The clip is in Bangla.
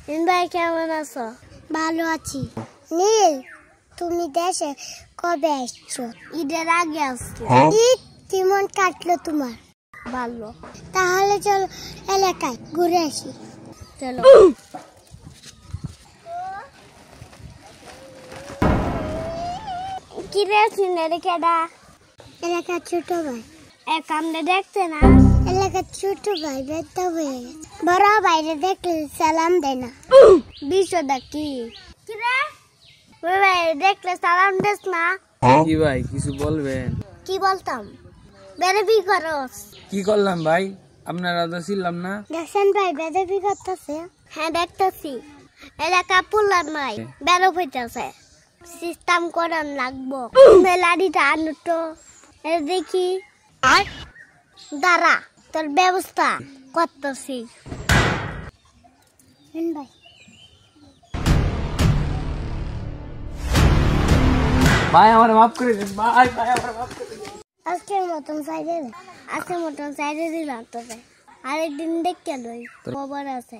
ভাই কেমন আছো? ভালো আছি। নীল, তুমি দেশে কবে আসছো? ঈদের আগে আসছো। ঈদ কেমন কাটলো তোমার? ভালো। তাহলে চলো এলাকায় ঘুরে আসি। চলো। কি রে সিনের কেডা? এলাকার ছোট ভাই। এক আমনে দেখতে না? এলাকার ছোট ভাই বেটা হয়ে গেছে। বড় ভাইরে দেখলে সালাম দেয় না। বিষয়টা কি? কি রে? ওই ভাই দেখলে সালাম দেস না? কি ভাই কিছু বলবেন? কি বলতাম? বেরবি করস। কি করলাম ভাই? আপনারা তো ছিলাম না। দেখছেন ভাই বেরবি করতেছে? হ্যাঁ দেখতেছি। এলাকা পুলার নাই বেরো হইতেছে। সিস্টেম করান লাগবো। মেলাডিটা আনো তো দেখি। দাঁড়া তোর ব্যবস্থা করতেছি। ভাই ভাই আমার মাফ করে দিন ভাই, ভাই আমার মাফ করে দিন। আজকের মতন সাইডে আজকের মতন সাইডে দিলাম তোকে। আরেকদিন দেখতে লই খবর আছে।